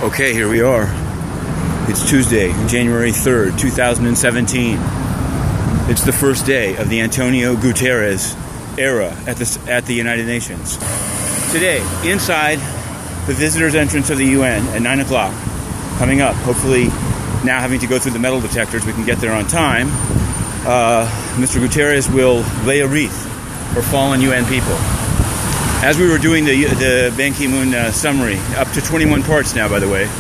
Okay, here we are. It's Tuesday, January 3rd, 2017. It's the first day of the Antonio Guterres era at the United Nations. Today, inside the visitors' entrance of the UN at 9 o'clock, coming up, hopefully now having to go through the metal detectors, we can get there on time, Mr. Guterres will lay a wreath for fallen UN people. As we were doing the Ban Ki-moon summary, up to 21 parts now, by the way,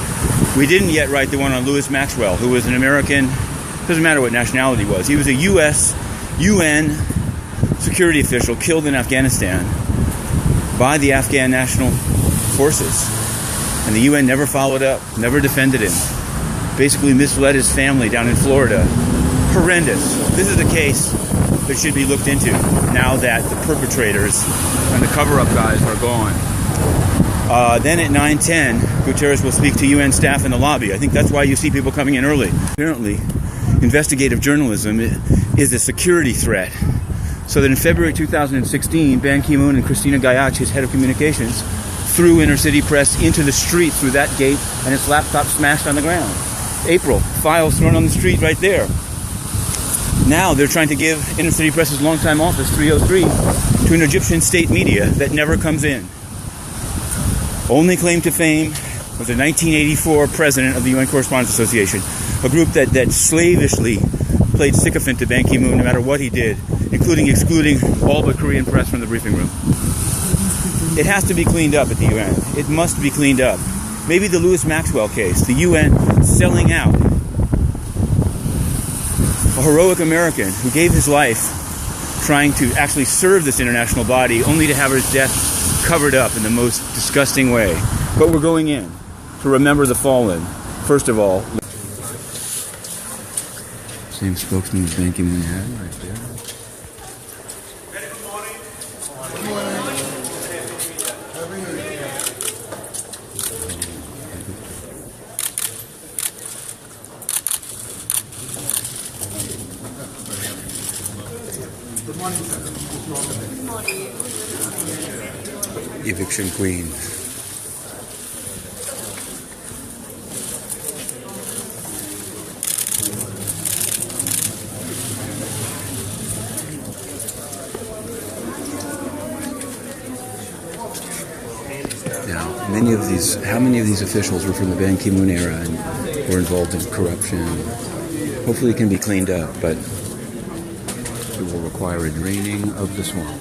we didn't yet write the one on Louis Maxwell, who was an American, doesn't matter what nationality he was. He was a U.S. UN security official killed in Afghanistan by the Afghan National Forces. And the UN never followed up, never defended him. Basically misled his family down in Florida. Horrendous. This is a case that should be looked into now that the perpetrators and the cover-up guys are gone. Then at 9:10, Guterres will speak to UN staff in the lobby. I think that's why you see people coming in early. Apparently, investigative journalism is a security threat. So that in February 2016, Ban Ki-moon and Christina Gayach, his head of communications, threw inner city press into the street through that gate and its laptop smashed on the ground. April, files thrown on the street right there. Now they're trying to give inner city press's longtime office, 303, to an Egyptian state media that never comes in. Only claim to fame was the 1984 president of the UN Correspondents Association, a group that slavishly played sycophant to Ban Ki-moon no matter what he did, including excluding all but Korean press from the briefing room. It has to be cleaned up at the UN. It must be cleaned up. Maybe the Louis Maxwell case, the UN selling out a heroic American who gave his life trying to actually serve this international body only to have his death covered up in the most disgusting way. But we're going in to remember the fallen. First of all, same spokesman as Ban Ki-moon had right there. Eviction queen. Now, how many of these officials were from the Ban Ki-moon era and were involved in corruption? Hopefully it can be cleaned up, but it will require a draining of the swamp.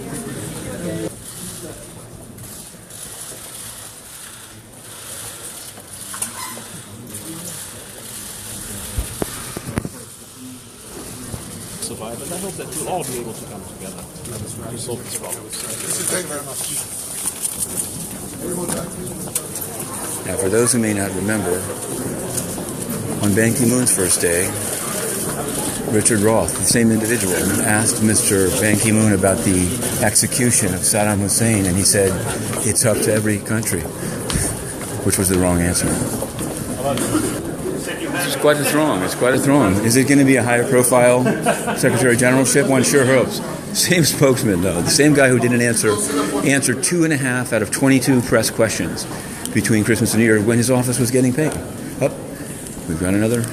Survive, and I hope that we'll all be able to come together to solve this problem. Thank you very much. Now, for those who may not remember, on Ban Ki-moon's first day, Richard Roth, the same individual, asked Mr. Ban Ki-moon about the execution of Saddam Hussein, and he said, it's up to every country, which was the wrong answer. It's quite a throng. It's quite a throng. Is it going to be a higher profile Secretary Generalship? One sure hopes. Same spokesman, though. The same guy who didn't answer 2.5 out of 22 press questions between Christmas and New Year when his office was getting paid. Up. We've got another.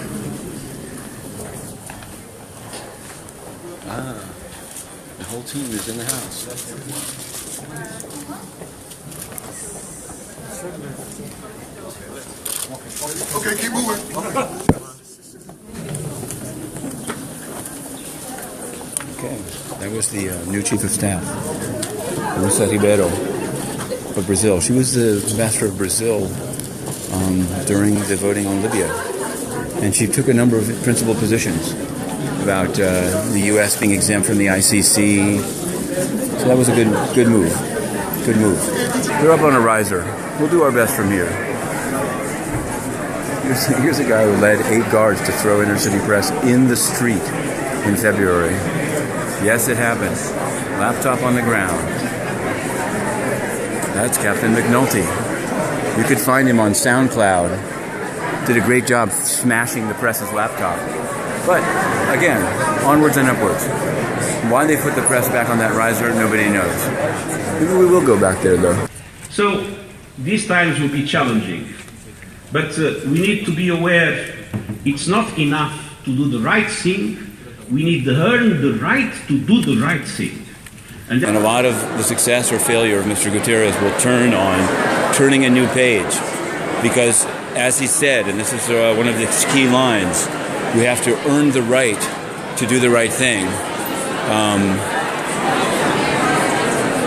The whole team is in the house. Okay, keep moving. Okay, that was the new chief of staff, Rosa Ribeiro of Brazil. She was the ambassador of Brazil during the voting on Libya, and she took a number of principal positions about the U.S. being exempt from the ICC. So that was a good move. Good move. They're up on a riser. We'll do our best from here. Here's a guy who led 8 guards to throw inner city press in the street in February. Yes, it happened. Laptop on the ground. That's Captain McNulty. You could find him on SoundCloud. Did a great job smashing the press's laptop. But, again, onwards and upwards. Why they put the press back on that riser, nobody knows. Maybe we will go back there, though. So, these times will be challenging. But we need to be aware it's not enough to do the right thing. We need to earn the right to do the right thing. And a lot of the success or failure of Mr. Guterres will turn on turning a new page. Because, as he said, and this is one of the key lines, we have to earn the right to do the right thing.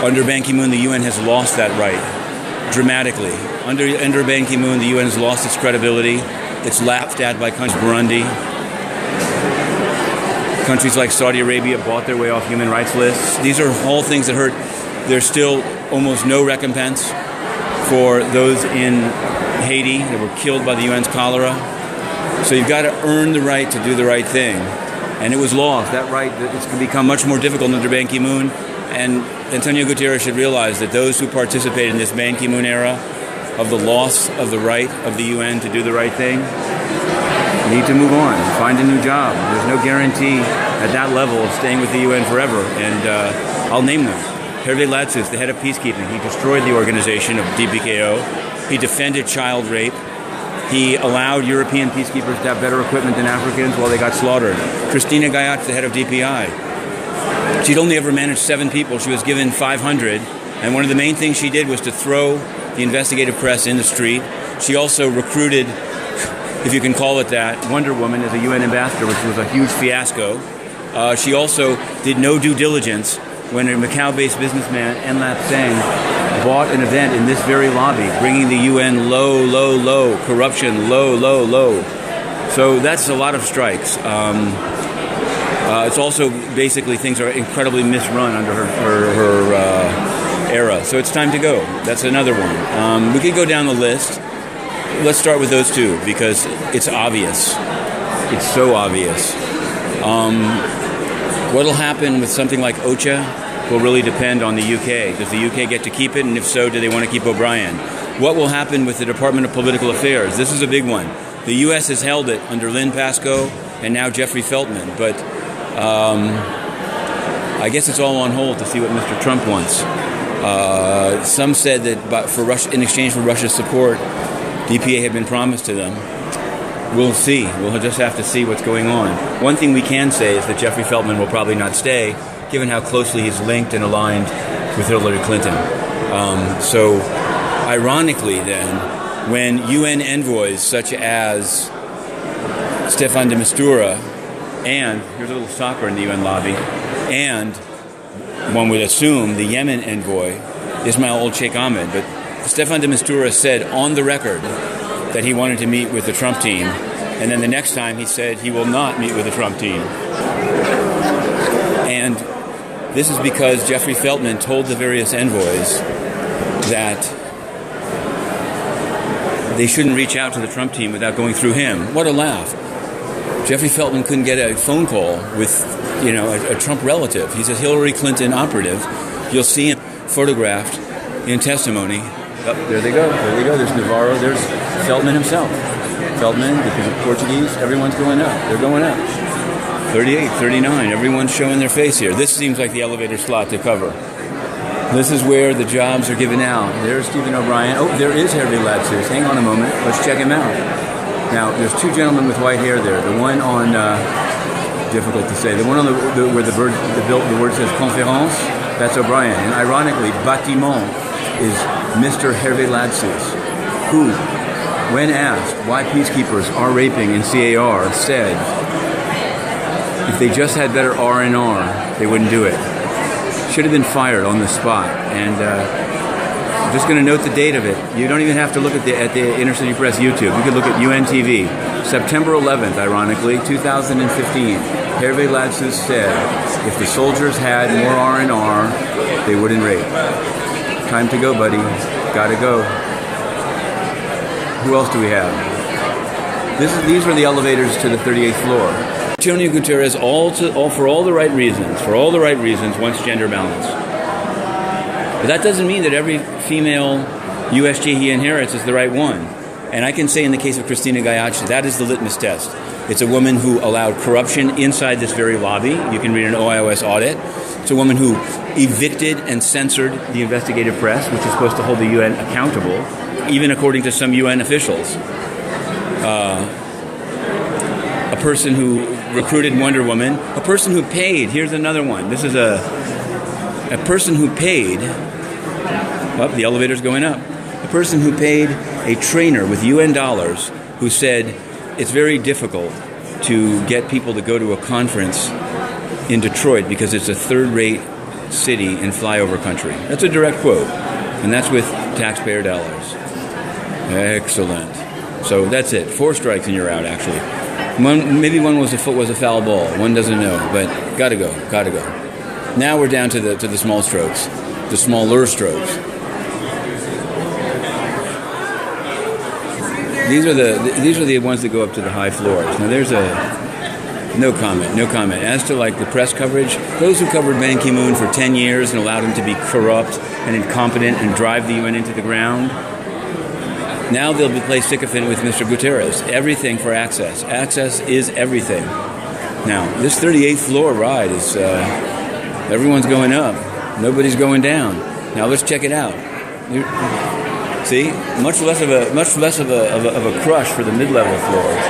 Under Ban Ki-moon, the UN has lost that right dramatically. Under Ban Ki-moon, the UN has lost its credibility. It's laughed at by countries like Burundi. Countries like Saudi Arabia bought their way off human rights lists. These are all things that hurt. There's still almost no recompense for those in Haiti that were killed by the UN's cholera. So you've got to earn the right to do the right thing. And it was lost. That right, it's going to become much more difficult under Ban Ki-moon. And Antonio Guterres should realize that those who participated in this Ban Ki-moon era of the loss of the right of the UN to do the right thing need to move on, find a new job. There's no guarantee at that level of staying with the UN forever. And I'll name them. Hervé Latsus, the head of peacekeeping, he destroyed the organization of DPKO. He defended child rape. He allowed European peacekeepers to have better equipment than Africans while they got slaughtered. Christina Gayat, the head of DPI. She'd only ever managed 7 people. She was given 500. And one of the main things she did was to throw the investigative press in the street. She also recruited, if you can call it that, Wonder Woman as a UN ambassador, which was a huge fiasco. She also did no due diligence when a Macau-based businessman, Enlap Seng, bought an event in this very lobby, bringing the UN low, low, low, corruption low, low, low. So that's a lot of strikes. It's also basically things are incredibly misrun under her era. So it's time to go. That's another one. We could go down the list. Let's start with those two because it's obvious. It's so obvious. What'll happen with something like OCHA will really depend on the UK. Does the UK get to keep it? And if so, do they want to keep O'Brien? What will happen with the Department of Political Affairs? This is a big one. The US has held it under Lynn Pascoe and now Jeffrey Feltman. But I guess it's all on hold to see what Mr. Trump wants. Some said that in exchange for Russia's support, DPA had been promised to them. We'll see. We'll just have to see what's going on. One thing we can say is that Jeffrey Feltman will probably not stay, given how closely he's linked and aligned with Hillary Clinton. So, ironically then, when UN envoys such as Staffan de Mistura and, here's a little soccer in the UN lobby, and one would assume the Yemen envoy, Ismail Old-Sheikh Ahmed, but Staffan de Mistura said on the record that he wanted to meet with the Trump team, and then the next time he said he will not meet with the Trump team. And this is because Jeffrey Feltman told the various envoys that they shouldn't reach out to the Trump team without going through him. What a laugh. Jeffrey Feltman couldn't get a phone call with, a Trump relative. He's a Hillary Clinton operative. You'll see him photographed in testimony. Oh, there they go. There they go. There's Navarro. There's Feltman himself. Feltman, because of Portuguese, everyone's going up. They're going up. 38, 39. Everyone's showing their face here. This seems like the elevator slot to cover. This is where the jobs are given out. There's Stephen O'Brien. Oh, there is Hervé Latsus. Hang on a moment. Let's check him out. Now, there's 2 gentlemen with white hair there. The one on, difficult to say, the one on where the word says conférence, that's O'Brien. And ironically, bâtiment is Mr. Hervé Latsus, who, when asked why peacekeepers are raping in CAR, said if they just had better R&R, they wouldn't do it. Should have been fired on the spot. And I'm just going to note the date of it. You don't even have to look at the Inner City Press YouTube. You could look at UNTV. September 11th, ironically, 2015. Hervé Latsus said if the soldiers had more R&R, they wouldn't rape. Time to go, buddy. Gotta go. Who else do we have? These are the elevators to the 38th floor. Antonio Guterres, for all the right reasons, wants gender balance. But that doesn't mean that every female USG he inherits is the right one. And I can say in the case of Christina Gayat, that is the litmus test. It's a woman who allowed corruption inside this very lobby. You can read an OIOS audit. It's a woman who evicted and censored the investigative press, which is supposed to hold the UN accountable, even according to some UN officials. a person who recruited Wonder Woman, a person who paid. Here's another one. This is a person who paid. Oh, the elevator's going up. A person who paid a trainer with UN dollars who said it's very difficult to get people to go to a conference in Detroit because it's a third-rate city and flyover country. That's a direct quote, and that's with taxpayer dollars. Excellent. So that's it. 4 strikes and you're out, actually. Maybe one was a foul ball. One doesn't know, but gotta go. Now we're down to the small strokes, the smaller strokes. These are the ones that go up to the high floors. Now there's no comment. As to like the press coverage, those who covered Ban Ki-moon for 10 years and allowed him to be corrupt and incompetent and drive the UN into the ground, now they'll be play sycophant with Mr. Guterres. Everything for access. Access is everything. Now, this 38th floor ride is, everyone's going up. Nobody's going down. Now let's check it out. See, much less of a crush for the mid-level floors.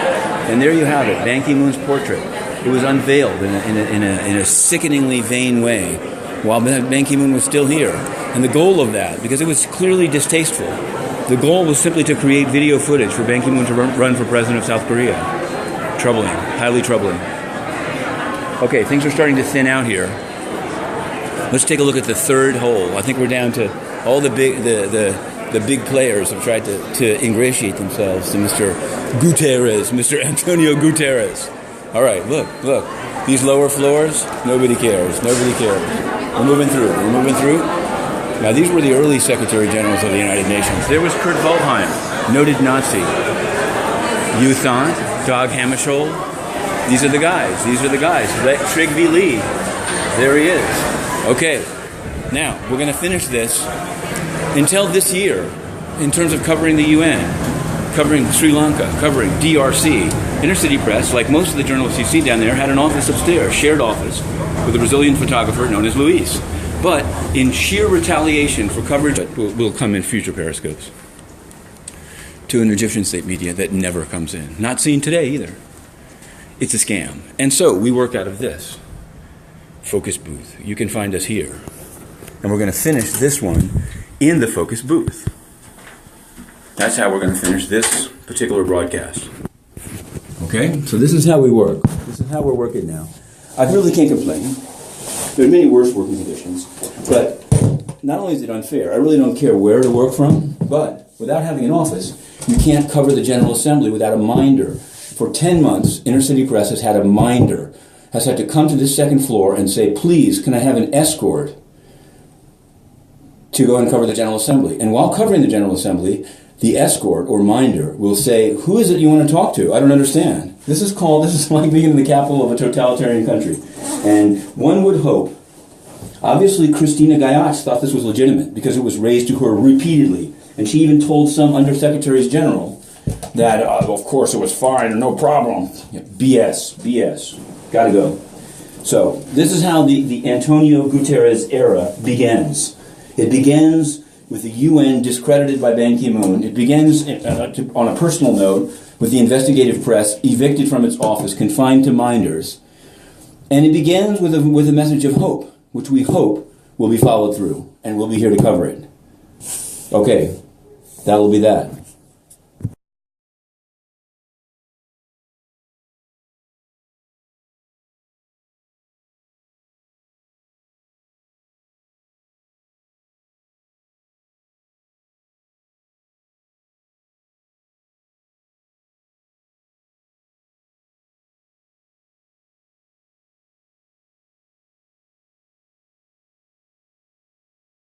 And there you have it, Ban Ki-moon's portrait. It was unveiled in a sickeningly vain way while Ban Ki-moon was still here. And the goal of that, because it was clearly distasteful, the goal was simply to create video footage for Ban Ki-moon to run for president of South Korea. Troubling, highly troubling. Okay, things are starting to thin out here. Let's take a look at the third hole. I think we're down to all the big players have tried to ingratiate themselves to Mr. Guterres, Mr. Antonio Guterres. All right, look. These lower floors, nobody cares. We're moving through. Now, these were the early Secretary Generals of the United Nations. There was Kurt Waldheim, noted Nazi. You thought? Dag Hammarskjöld. These are the guys. Trygve Lie. There he is. Okay. Now, we're going to finish this until this year in terms of covering the UN, covering Sri Lanka, covering DRC. Inner City Press, like most of the journalists you see down there, had an office upstairs, shared office, with a Brazilian photographer known as Luis. But in sheer retaliation for coverage that will come in future periscopes to an Egyptian state media that never comes in. Not seen today either. It's a scam. And so we work out of this focus booth. You can find us here. And we're going to finish this one in the focus booth. That's how we're going to finish this particular broadcast. Okay? So this is how we work. This is how we're working now. I really can't complain. There are many worse working conditions, but not only is it unfair, I really don't care where to work from, but without having an office, you can't cover the General Assembly without a minder. For 10 months, Inner City Press has had a minder, has had to come to this second floor and say, please, can I have an escort to go and cover the General Assembly? And while covering the General Assembly, the escort or minder will say, who is it you want to talk to? I don't understand. This is like being in the capital of a totalitarian country. And one would hope, obviously Christina Gayatz thought this was legitimate because it was raised to her repeatedly. And she even told some undersecretaries general that, of course, it was fine, no problem. BS. Gotta go. So this is how the Antonio Guterres era begins. It begins with the UN discredited by Ban Ki-moon. It begins, on a personal note, with the investigative press evicted from its office, confined to minders. And it begins with a message of hope, which we hope will be followed through, and we'll be here to cover it. Okay, that'll be that.